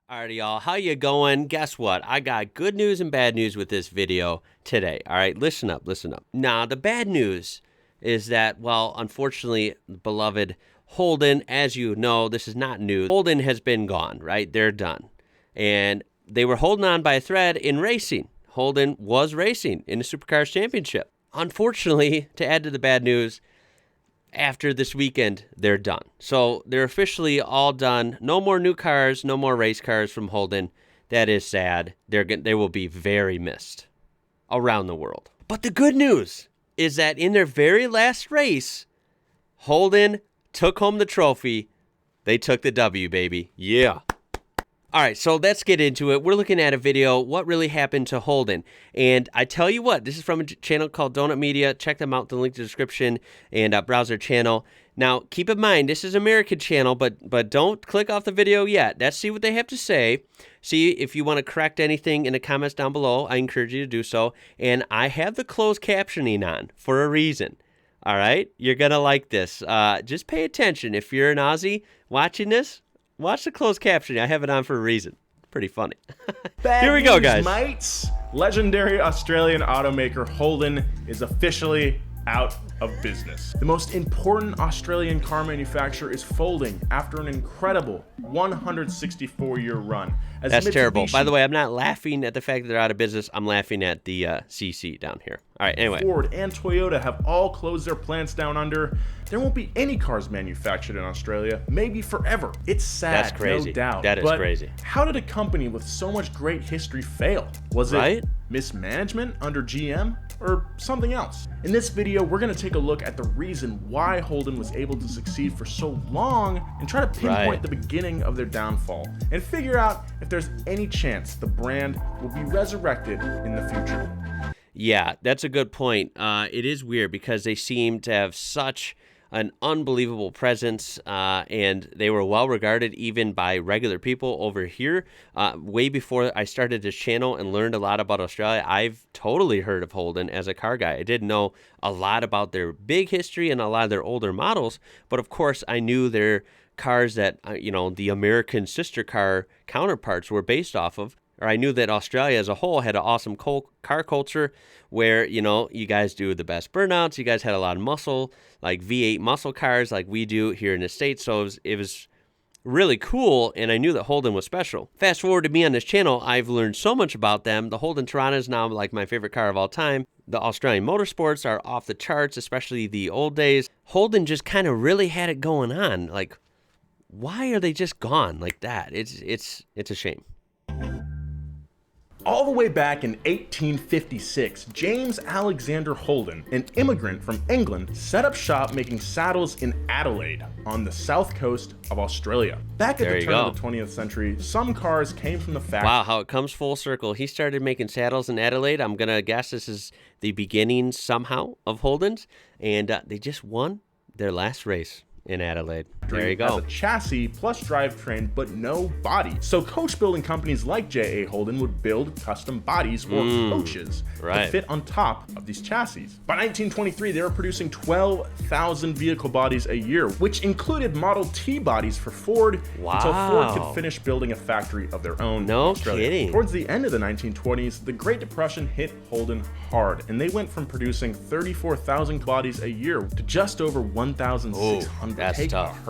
Alrighty, y'all. How you going? Guess what? I got good news and bad news with this video today. All right, listen up, listen up. Now, the bad news is that, well, unfortunately, beloved Holden, as you know, this is not news. Holden has been gone, right? They're done. And they were holding on by a thread in racing. Holden was racing in the Supercars Championship. Unfortunately, to add to the bad news, after this weekend, they're done. So they're officially all done. No more new cars, no more race cars from Holden. That is sad. They will be very missed around the world. But the good news is that in their very last race, Holden took home the trophy. They took the W, baby. Yeah. All right, so let's get into it. We're looking at a video, what really happened to Holden. And I tell you what, this is from a channel called Donut Media. Check them out, the link in the description, and browse their channel. Now, keep in mind, this is an American channel, but don't click off the video yet. Let's see what they have to say. See if you want to correct anything in the comments down below. I encourage you to do so. And I have the closed captioning on for a reason. All right? You're going to like this. Just pay attention. If you're an Aussie watching this, watch the closed captioning. I have it on for a reason. Pretty funny. Here we go, guys. Mates. Legendary Australian automaker Holden is officially out of business. The most important Australian car manufacturer is folding after an incredible 164-year run. That's terrible. By the way, I'm not laughing at the fact that they're out of business. I'm laughing at the CC down here. All right, anyway. Ford and Toyota have all closed their plants down under. There won't be any cars manufactured in Australia, maybe forever. It's sad, that's crazy. No doubt. That is crazy. How did a company with so much great history fail? Was it mismanagement under GM or something else? In this video, we're going to take a look at the reason why Holden was able to succeed for so long and try to pinpoint the beginning of their downfall and figure out if there's any chance the brand will be resurrected in the future. Yeah, that's a good point. It is weird because they seem to have such an unbelievable presence, and they were well regarded even by regular people over here. Way before I started this channel and learned a lot about Australia, I've totally heard of Holden as a car guy. I didn't know a lot about their big history and a lot of their older models, but of course I knew their cars that, the American sister car counterparts were based off of. Or I knew that Australia as a whole had an awesome car culture where, you guys do the best burnouts. You guys had a lot of muscle, like V8 muscle cars like we do here in the States. So it was really cool, and I knew that Holden was special. Fast forward to me on this channel, I've learned so much about them. The Holden Toronto is now like my favorite car of all time. The Australian motorsports are off the charts, especially the old days. Holden just kind of really had it going on. Like, why are they just gone like that? It's a shame. All the way back in 1856, James Alexander Holden, an immigrant from England, set up shop making saddles in Adelaide on the south coast of Australia. Back at the turn of the 20th century, some cars came from the factory. Wow, how it comes full circle. He started making saddles in Adelaide. I'm going to guess this is the beginning somehow of Holden's, and they just won their last race in Adelaide. There you go. As a chassis plus drivetrain, but no body. So coach building companies like J.A. Holden would build custom bodies or coaches to fit on top of these chassis. By 1923, they were producing 12,000 vehicle bodies a year, which included Model T bodies for Ford until Ford could finish building a factory of their own. No kidding. Towards the end of the 1920s, the Great Depression hit Holden hard, and they went from producing 34,000 bodies a year to just over 1,600. That's tough.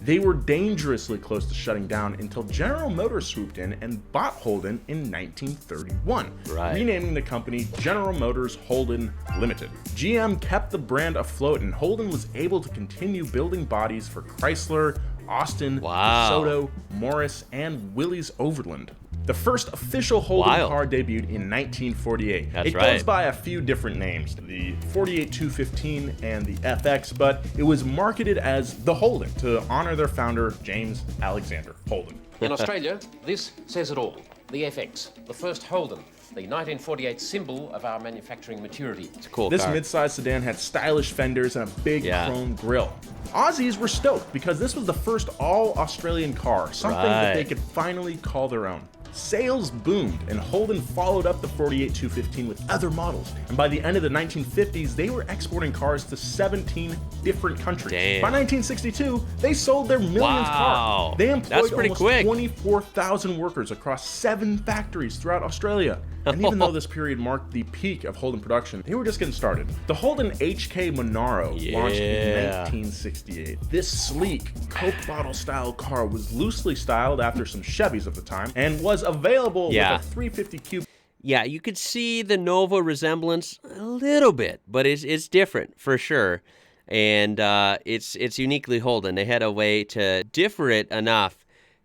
They were dangerously close to shutting down until General Motors swooped in and bought Holden in 1931, renaming the company General Motors Holden Limited. GM kept the brand afloat, and Holden was able to continue building bodies for Chrysler, Austin, DeSoto, Morris, and Willys Overland. The first official Holden car debuted in 1948. It goes by a few different names, the 48 215 and the FX, but it was marketed as the Holden to honor their founder, James Alexander Holden. In Australia, this says it all. The FX, the first Holden, the 1948 symbol of our manufacturing maturity. It's a cool This car. mid-size sedan had stylish fenders and a big chrome grille. Aussies were stoked because this was the first all-Australian car, something that they could finally call their own. Sales boomed, and Holden followed up the 48 215 with other models. And by the end of the 1950s, they were exporting cars to 17 different countries. Damn. By 1962, they sold their millionth Wow. car. They employed pretty almost quick. 24,000 workers across 7 factories throughout Australia. And even though this period marked the peak of Holden production, they were just getting started. The Holden HK Monaro launched in 1968. This sleek Coke bottle style car was loosely styled after some Chevys of the time and was available with a 350 cube. Yeah, you could see the Nova resemblance a little bit, but it's different for sure. And it's uniquely Holden. They had a way to differ it enough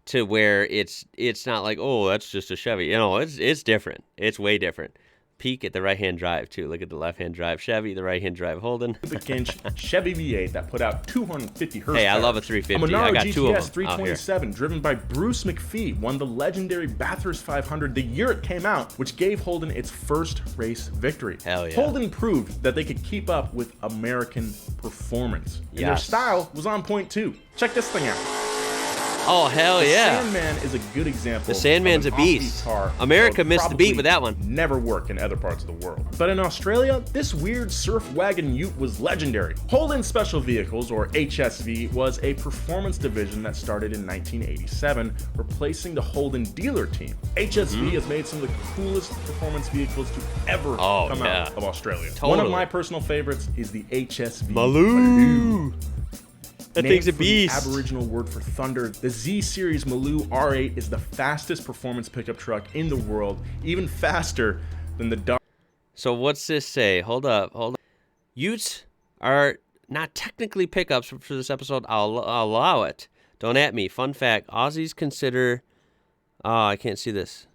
to where it's not like, oh, that's just a Chevy. You know, it's different. It's way different. Peek at the right-hand drive, too. Look at the left-hand drive Chevy, the right-hand drive Holden. Inch Chevy V8 that put out 250 horsepower. Hey, I love a 350. A I Monaro got two of GTS them 327 driven by Bruce McPhee won the legendary Bathurst 500 the year it came out, which gave Holden its first race victory. Hell yeah. Holden proved that they could keep up with American performance. And their style was on point, too. Check this thing out. Oh, hell yeah. The Sandman is a good example. The Sandman's of a an offbeat beast. car America that would missed the beat probably with that one. Never work in other parts of the world. But in Australia, this weird surf wagon ute was legendary. Holden Special Vehicles, or HSV, was a performance division that started in 1987, replacing the Holden dealer team. HSV has made some of the coolest performance vehicles to ever come out of Australia. Totally. One of my personal favorites is the HSV Maloo. That Named thing's a for the beast. Aboriginal word for thunder, the Z-Series Maloo R8 is the fastest performance pickup truck in the world, even faster than the Dodge. So what's this say? Hold up. Utes are not technically pickups for this episode. I'll allow it. Don't at me. Fun fact, Aussies consider... Oh, I can't see this.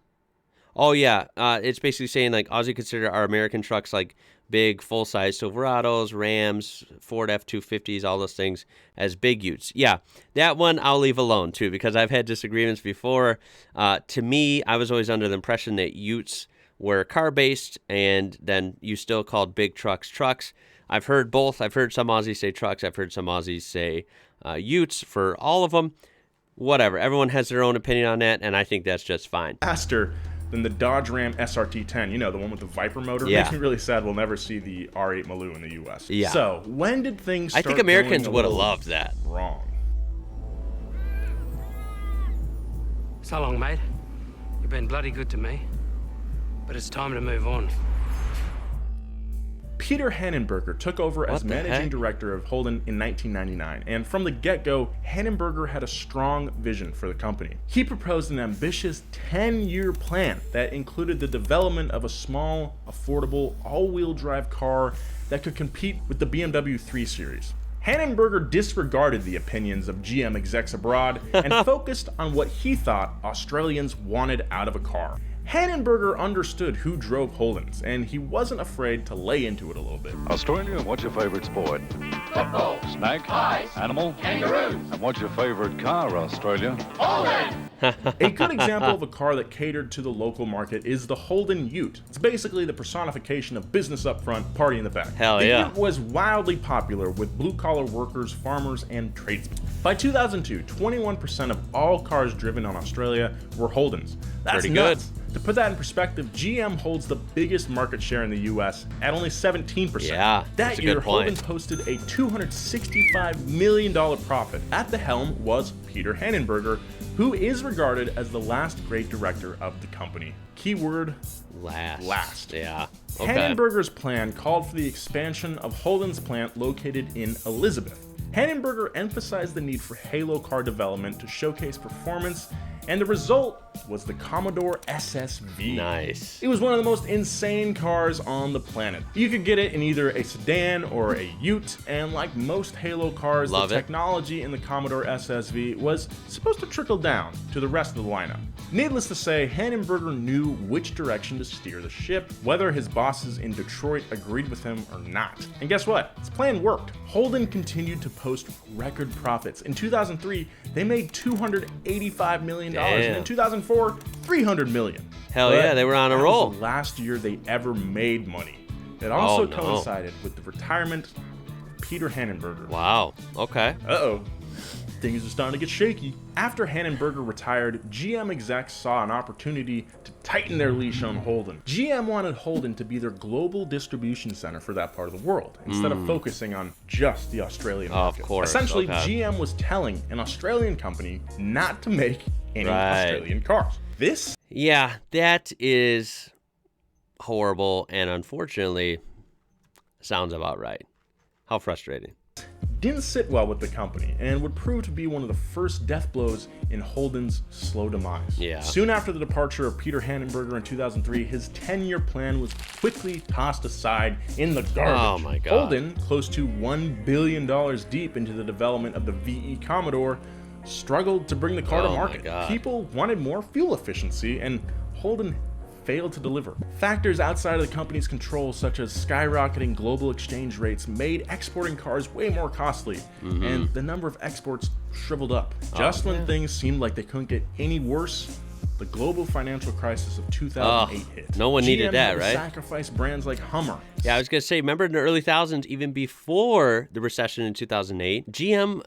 Oh, yeah. It's basically saying, like, Aussie consider our American trucks, like, big, full-size Silverados, Rams, Ford F-250s, all those things as big utes. Yeah, that one I'll leave alone, too, because I've had disagreements before. To me, I was always under the impression that utes were car-based, and then you still called big trucks trucks. I've heard both. I've heard some Aussies say trucks. I've heard some Aussies say utes for all of them. Whatever. Everyone has their own opinion on that, and I think that's just fine. Faster than the Dodge Ram SRT10, you know, the one with the Viper motor. Yeah. Makes me really sad we'll never see the R8 Maloo in the U.S. Yeah. So, when did things start I think Americans going a would have little loved that. wrong? So long, mate. You've been bloody good to me. But it's time to move on. Peter Hannenberger took over as What the managing heck? director of Holden in 1999, and from the get-go, Hannenberger had a strong vision for the company. He proposed an ambitious 10-year plan that included the development of a small, affordable, all-wheel drive car that could compete with the BMW 3 Series. Hannenberger disregarded the opinions of GM execs abroad and focused on what he thought Australians wanted out of a car. Hannenberger understood who drove Holdens, and he wasn't afraid to lay into it a little bit. Australia, what's your favorite sport? Football. Snack? Pies. Animal? Kangaroos. And what's your favorite car, Australia? Holden. A good example of a car that catered to the local market is the Holden Ute. It's basically the personification of business up front, party in the back. Hell the yeah. Ute was wildly popular with blue-collar workers, farmers, and tradesmen. By 2002, 21% of all cars driven on Australia were Holdens. That's Pretty nuts. good. To put that in perspective, GM holds the biggest market share in the US at only 17%. Yeah, that's That a year, good point. Holden posted a $265 million profit. At the helm was Peter Hannenberger, who is regarded as the last great director of the company. Keyword, last. Yeah. Okay. Hannenberger's plan called for the expansion of Holden's plant located in Elizabeth. Hannenberger emphasized the need for halo car development to showcase performance, and the result was the Commodore SSV. Nice. It was one of the most insane cars on the planet. You could get it in either a sedan or a ute, and like most Halo cars, Love the it. technology in the Commodore SSV was supposed to trickle down to the rest of the lineup. Needless to say, Hannenberger knew which direction to steer the ship, whether his bosses in Detroit agreed with him or not. And guess what? His plan worked. Holden continued to post record profits. In 2003, they made $285 million, and in 2004, $300 million. Hell yeah, they were on a that roll. was the last year they ever made money. It also Oh, no. coincided with the retirement of Peter Hannenberger. Wow. Okay. Uh-oh. things are starting to get shaky. After Hannenberger retired, GM execs saw an opportunity to tighten their leash on Holden. GM wanted Holden to be their global distribution center for that part of the world, instead of focusing on just the Australian market. Of course. Essentially, okay. GM was telling an Australian company not to make any Australian cars. This? Yeah, that is horrible, and unfortunately, sounds about right. How frustrating. Didn't sit well with the company and would prove to be one of the first death blows in Holden's slow demise. Yeah. Soon after the departure of Peter Hannenberger in 2003, his 10-year plan was quickly tossed aside in the garbage. Oh my God. Holden, close to $1 billion deep into the development of the VE Commodore, struggled to bring the car to Oh my market. God. People wanted more fuel efficiency, and Holden failed to deliver. Factors outside of the company's control, such as skyrocketing global exchange rates, made exporting cars way more costly, and the number of exports shriveled up. Just when things seemed like they couldn't get any worse, the global financial crisis of 2008 hit. No one needed GM that, had to right? sacrifice brands like Hummer. Yeah, I was going to say, remember in the early thousands, even before the recession in 2008, GM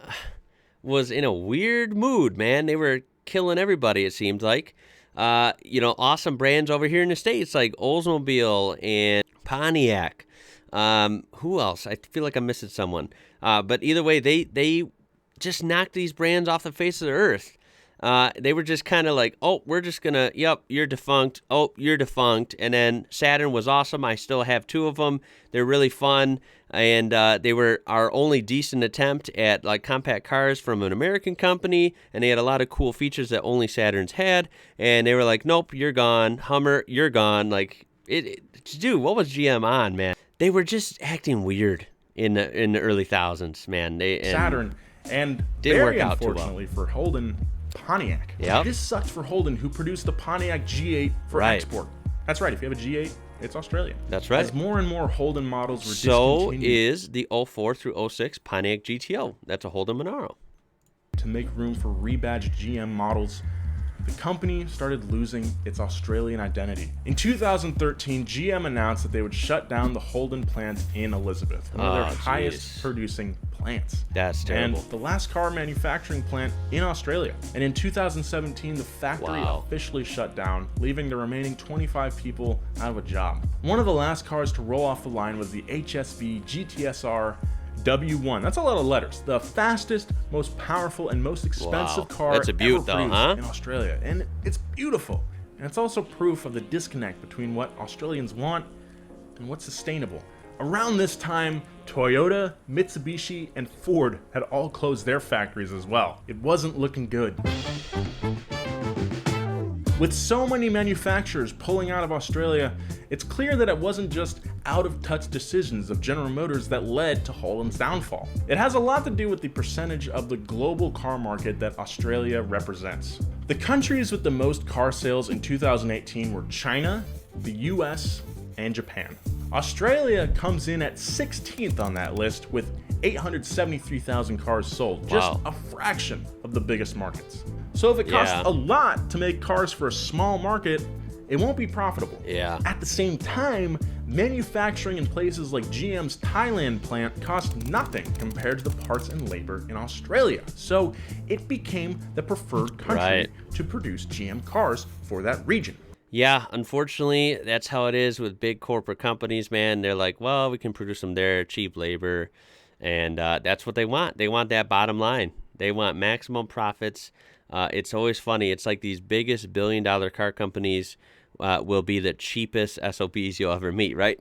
was in a weird mood, man. They were killing everybody, it seemed like. Awesome brands over here in the States like Oldsmobile and Pontiac. Who else? I feel like I'm missing someone. But either way, they just knocked these brands off the face of the earth. They were just kind of like, oh, we're just going to, yep, you're defunct. Oh, you're defunct. And then Saturn was awesome. I still have 2 of them. They're really fun. And they were our only decent attempt at like compact cars from an American company. And they had a lot of cool features that only Saturns had. And they were like, nope, you're gone. Hummer, you're gone. Like, dude, what was GM on, man? They were just acting weird in the early thousands, man. Saturn, and didn't very work out too well. unfortunately for Holden, Pontiac. Yep. This sucks for Holden, who produced the Pontiac G8 for Right. export. That's right, if you have a G8, it's Australian. That's right. As more and more Holden models were So discontinued is the 04 through 06 Pontiac GTO. That's a Holden Monaro. to make room for rebadged GM models, the company started losing its Australian identity. In 2013, GM announced that they would shut down the Holden plant in Elizabeth, one of their highest producing plants. That's terrible. And the last car manufacturing plant in Australia. And in 2017, the factory officially shut down, leaving the remaining 25 people out of a job. One of the last cars to roll off the line was the HSV GTSR W1. That's a lot of letters. The fastest, most powerful, and most expensive car That's a beaut, ever though, produced huh? in Australia. And it's beautiful. And it's also proof of the disconnect between what Australians want and what's sustainable. Around this time, Toyota, Mitsubishi, and Ford had all closed their factories as well. It wasn't looking good. With so many manufacturers pulling out of Australia, it's clear that it wasn't just out-of-touch decisions of General Motors that led to Holden's downfall. It has a lot to do with the percentage of the global car market that Australia represents. The countries with the most car sales in 2018 were China, the US, and Japan. Australia comes in at 16th on that list with 873,000 cars sold, just a fraction of the biggest markets. So if it costs a lot to make cars for a small market, it won't be profitable. Yeah. At the same time, manufacturing in places like GM's Thailand plant cost nothing compared to the parts and labor in Australia. So it became the preferred country to produce GM cars for that region. Yeah, unfortunately, that's how it is with big corporate companies, man. They're like, well, we can produce them there, cheap labor, and that's what they want. They want that bottom line. They want maximum profits. It's always funny. It's like these biggest billion-dollar car companies will be the cheapest SOBs you'll ever meet, right?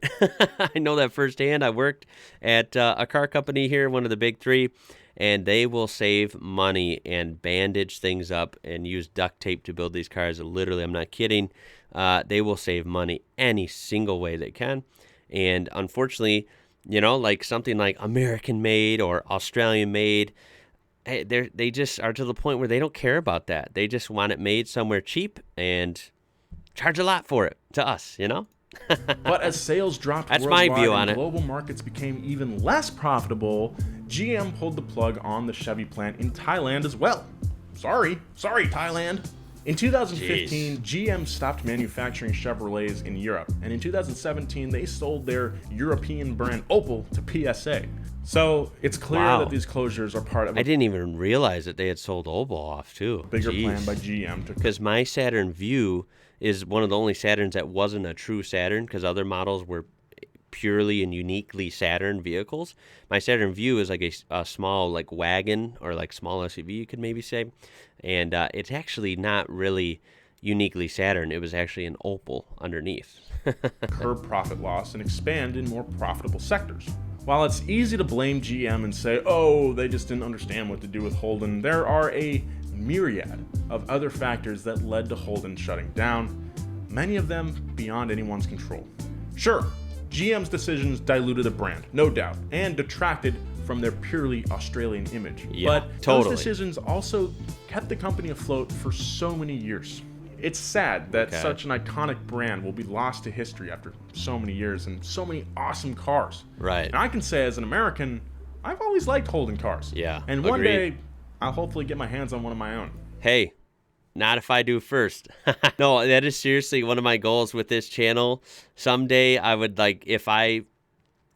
I know that firsthand. I worked at a car company here, one of the big 3, and they will save money and bandage things up and use duct tape to build these cars. Literally, I'm not kidding. They will save money any single way they can. And unfortunately, you know, like something like American made or Australian made, they just are to the point where they don't care about that. They just want it made somewhere cheap and charge a lot for it to us, you know? But as sales dropped That's worldwide my view on and it. global markets became even less profitable, GM pulled the plug on the Chevy plant in Thailand as well. Sorry, Thailand. In 2015, GM stopped manufacturing Chevrolets in Europe, and in 2017, they sold their European brand Opel to PSA. So it's clear that these closures are part of I didn't even realize that they had sold Opel off, too. bigger plan by GM. Because my Saturn Vue is one of the only Saturns that wasn't a true Saturn, because other models were purely and uniquely Saturn vehicles. My Saturn Vue is like a small like wagon or like small SUV, you could maybe say. And it's actually not really uniquely Saturn. It was actually an Opel underneath. Curb profit loss and expand in more profitable sectors. While it's easy to blame GM and say, oh, they just didn't understand what to do with Holden, there are a myriad of other factors that led to Holden shutting down, many of them beyond anyone's control. Sure, GM's decisions diluted the brand, no doubt, and detracted from their purely Australian image. Yeah, but totally. those decisions also kept the company afloat for so many years. It's sad that such an iconic brand will be lost to history after so many years and so many awesome cars. Right. And I can say as an American, I've always liked Holden cars. Yeah, And one agreed. day, I'll hopefully get my hands on one of my own. Hey, not if I do first. No, that is seriously one of my goals with this channel. Someday I would like, if I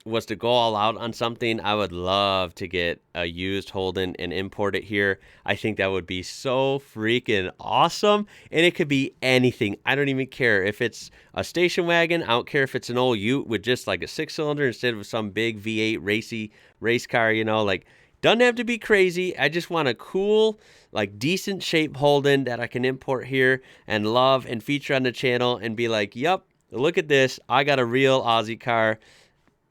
was to go all out on something, I would love to get a used Holden and import it here. I think that would be so freaking awesome. And it could be anything. I don't even care if it's a station wagon. I don't care if it's an old Ute with just like a 6-cylinder instead of some big V8 race car, you know, like doesn't have to be crazy. I just want a cool, like decent shape Holden that I can import here and love and feature on the channel and be like, yep, look at this. I got a real Aussie car.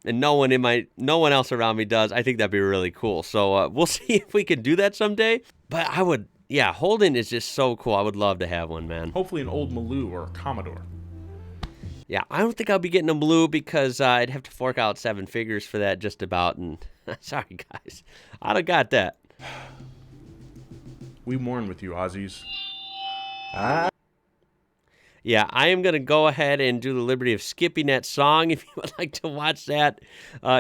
And no one else around me does. I think that'd be really cool. So we'll see if we can do that someday. But I would, yeah, Holden is just so cool. I would love to have one, man. Hopefully an old Maloo or a Commodore. Yeah, I don't think I'll be getting a blue because I'd have to fork out 7 figures for that just about. And sorry, guys. I'd have got that. We mourn with you, Aussies. Yeah, I am going to go ahead and do the liberty of skipping that song. If you would like to watch that,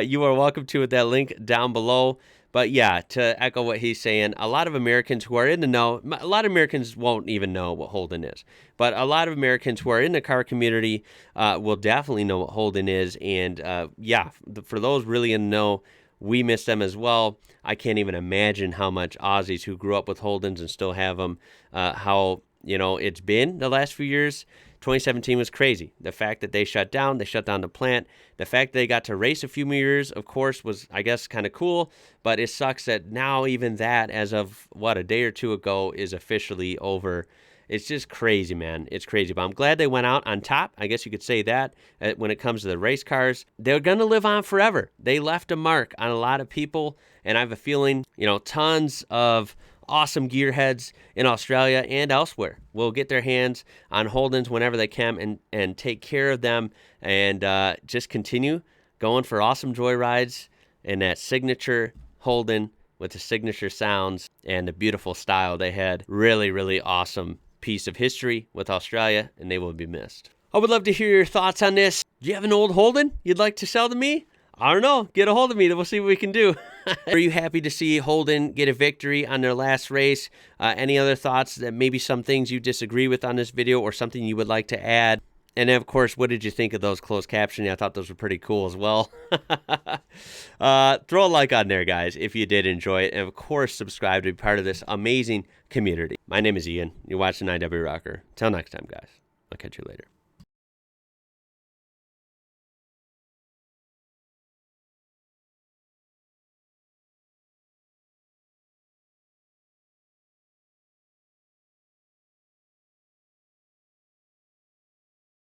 you are welcome to with that link down below. But yeah, to echo what he's saying, a lot of Americans who are in the know, a lot of Americans won't even know what Holden is. But a lot of Americans who are in the car community will definitely know what Holden is. And yeah, for those really in the know, we miss them as well. I can't even imagine how much Aussies who grew up with Holdens and still have them, how it's been the last few years. 2017 was crazy. The fact that they shut down the plant. The fact they got to race a few more years, of course, was, I guess, kind of cool. But it sucks that now even that, as of, a day or two ago, is officially over. It's just crazy, man. It's crazy. But I'm glad they went out on top. I guess you could say that when it comes to the race cars. They're going to live on forever. They left a mark on a lot of people. And I have a feeling, tons of awesome gearheads in Australia and elsewhere will get their hands on Holdens whenever they can and take care of them and just continue going for awesome joyrides in that signature Holden with the signature sounds and the beautiful style they had. Really, really awesome piece of history with Australia, and they will be missed. I would love to hear your thoughts on this. Do you have an old Holden you'd like to sell to me? I don't know. Get a hold of me. We'll see what we can do. Are you happy to see Holden get a victory on their last race? Any other thoughts that maybe some things you disagree with on this video or something you would like to add? And then, of course, what did you think of those closed captioning? I thought those were pretty cool as well. Throw a like on there, guys, if you did enjoy it. And, of course, subscribe to be part of this amazing community. My name is Ian. You're watching IWrocker. Till next time, guys. I'll catch you later.